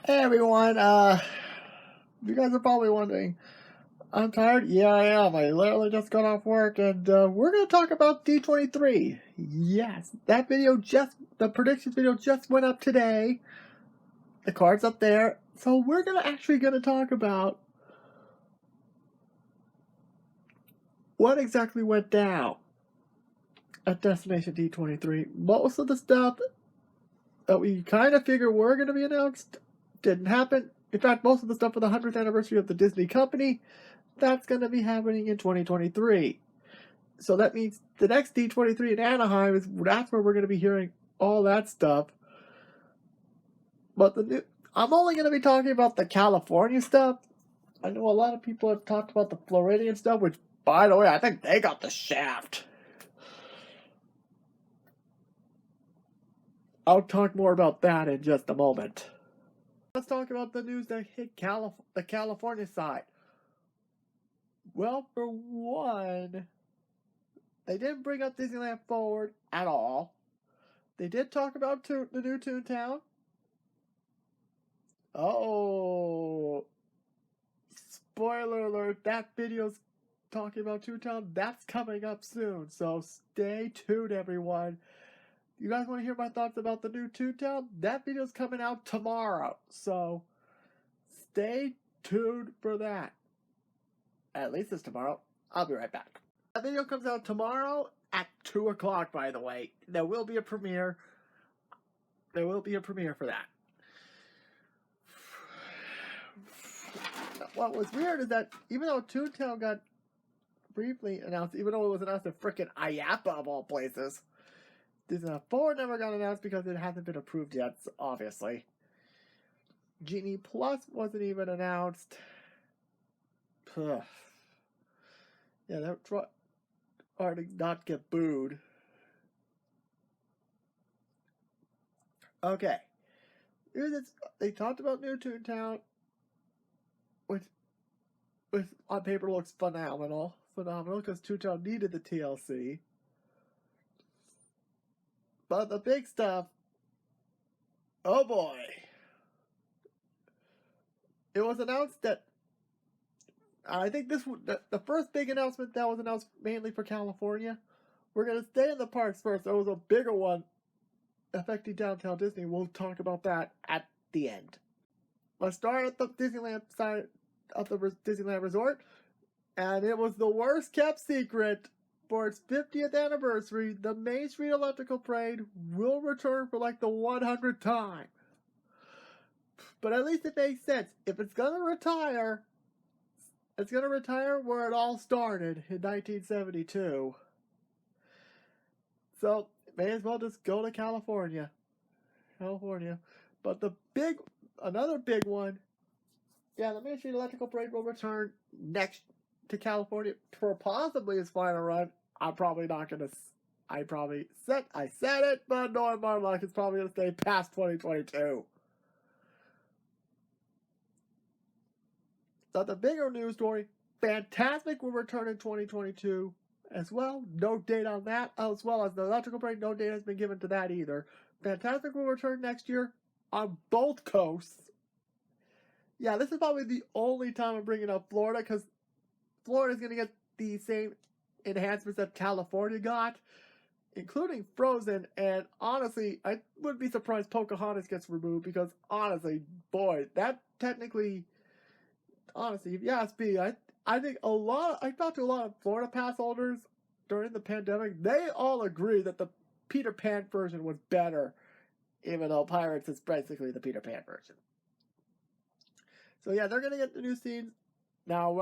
Hey everyone, you guys are probably wondering, I'm tired? Yeah, I am. I literally just got off work and we're going to talk about D23. Yes, the predictions video just went up today. The card's up there. So we're actually going to talk about what exactly went down at Destination D23. Most of the stuff that we kind of figured were going to be announced didn't happen. In fact, most of the stuff for the 100th anniversary of the Disney company, that's going to be happening in 2023. So that means the next D23 in Anaheim that's where we're going to be hearing all that stuff. But I'm only going to be talking about the California stuff. I know a lot of people have talked about the Floridian stuff, which, by the way, I think they got the shaft. I'll talk more about that in just a moment. Let's talk about the news that hit the California side. Well, for one, they didn't bring up Disneyland Forward at all. They did talk about the new Toontown. Oh, spoiler alert, that video's talking about Toontown. That's coming up soon, so stay tuned, everyone. You guys want to hear my thoughts about the new Toontown? That video's coming out tomorrow, so stay tuned for that. At least it's tomorrow. I'll be right back. That video comes out tomorrow at 2 o'clock, by the way. There will be a premiere. There will be a premiere for that. What was weird is that even though Toontown got briefly announced, even though it was announced in frickin' IAPA of all places, Disneyland 4 never got announced because it hasn't been approved yet, obviously. Genie Plus wasn't even announced. Ugh. Yeah, that hard to not get booed. Okay. They talked about New Toontown, which on paper looks phenomenal because Toontown needed the TLC. But the big stuff, oh boy. It was announced that I think the first big announcement that was announced mainly for California. We're going to stay in the parks first. There was a bigger one affecting downtown Disney. We'll talk about that at the end. Let's start at the Disneyland side of the Disneyland Resort. And it was the worst kept secret. For its 50th anniversary, the Main Street Electrical Parade will return for like the 100th time. But at least it makes sense. If it's going to retire, it's going to retire where it all started in 1972. So, may as well just go to California. But another big one, the Main Street Electrical Parade will return next to California for possibly its final run. I'm probably not going to, I said it, but knowing my luck, it's probably going to stay past 2022. So the bigger news story, Fantasmic will return in 2022 as well. No date on that, as well as the Electrical Parade. No date has been given to that either. Fantasmic will return next year on both coasts. Yeah, this is probably the only time I'm bringing up Florida because Florida is going to get the same enhancements that California got, including Frozen. And honestly, I wouldn't be surprised Pocahontas gets removed because honestly, boy, that technically, honestly, if you ask me, I think I talked to a lot of Florida pass holders during the pandemic. They all agree that the Peter Pan version was better, even though Pirates is basically the Peter Pan version. So yeah, they're gonna get the new scenes. Now,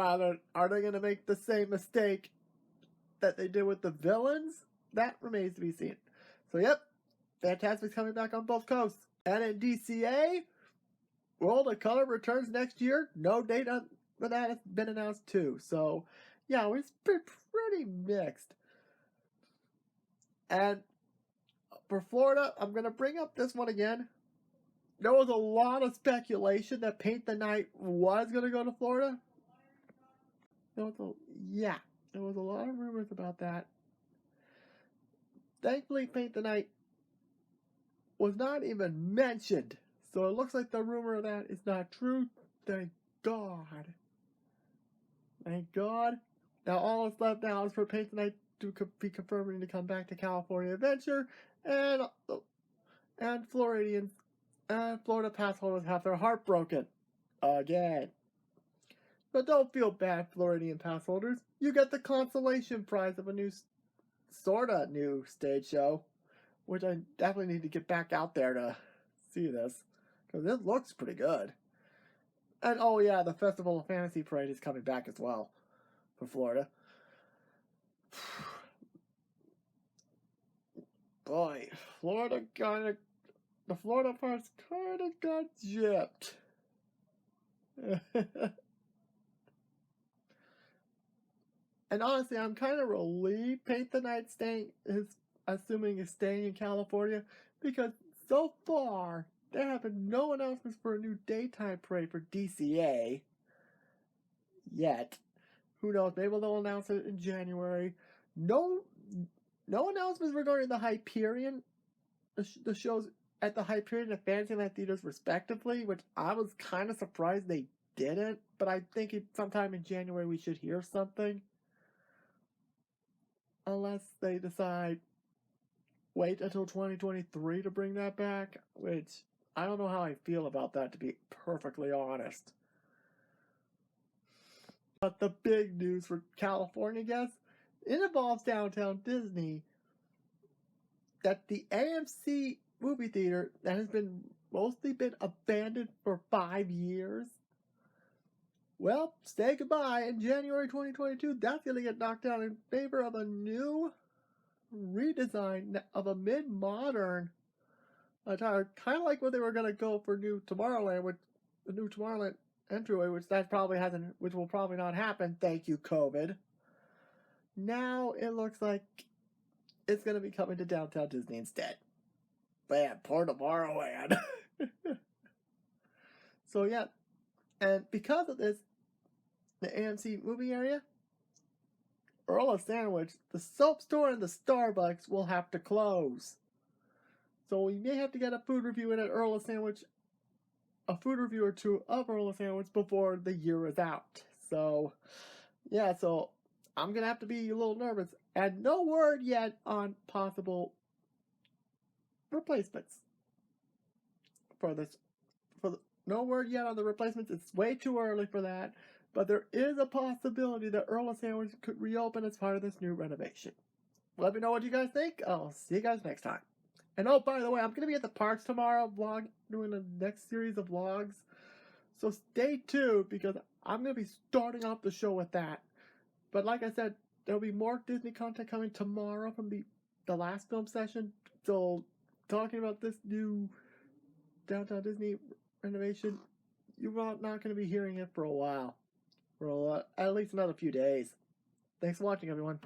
are they gonna make the same mistake that they did with the villains? That remains to be seen. So yep, Fantasmic's coming back on both coasts. And in DCA, World of Color returns next year. No date for that has been announced too. So yeah, it's pretty mixed. And for Florida, I'm gonna bring up this one again. There was a lot of speculation that Paint the Night was going to go to Florida. There was a lot of rumors about that. Thankfully, Paint the Night was not even mentioned So it looks like the rumor of that is not true. Thank God. Thank God. Now all that's left now is for Paint Tonight to be confirming to come back to California Adventure, and Floridians and Florida pass holders have their heart broken again. But don't feel bad, Floridian pass holders. You get the consolation prize of a new, sorta new stage show, which I definitely need to get back out there to see this, because it looks pretty good. And oh yeah, the Festival of Fantasy Parade is coming back as well for Florida. Boy, the Florida part's kinda got gypped. And honestly, I'm kind of relieved Paint the Night assuming is staying in California, because so far there have been no announcements for a new daytime parade for DCA yet. Who knows? Maybe they'll announce it in January. No announcements regarding the Hyperion, the shows at the Hyperion and Fantasyland theaters respectively, which I was kind of surprised they didn't. But I think sometime in January we should hear something. Unless they decide wait until 2023 to bring that back, which I don't know how I feel about that, to be perfectly honest. But the big news for California guests, it involves Downtown Disney, that the AMC movie theater that has mostly been abandoned for 5 years, well, say goodbye in January 2022. That's going to get knocked down in favor of a new redesign of a mid-modern attire, kind of like what they were going to go for New Tomorrowland, with the New Tomorrowland entryway, which will probably not happen. Thank you, COVID. Now it looks like it's going to be coming to Downtown Disney instead. Man, poor Tomorrowland. So yeah, and because of this, the AMC movie area, Earl of Sandwich, the soap store, and the Starbucks will have to close. So we may have to get a food review in at Earl of Sandwich, a food review or two of Earl of Sandwich before the year is out. So yeah, so I'm gonna have to be a little nervous. And no word yet on possible replacements for this. No word yet on the replacements. It's way too early for that. But there is a possibility that Earl of Sandwich could reopen as part of this new renovation. Let me know what you guys think. I'll see you guys next time. And oh, by the way, I'm going to be at the parks tomorrow doing the next series of vlogs. So stay tuned, because I'm going to be starting off the show with that. But like I said, there'll be more Disney content coming tomorrow from the last film session. So talking about this new Downtown Disney renovation, you're not going to be hearing it for a while. For at least another few days. Thanks for watching, everyone.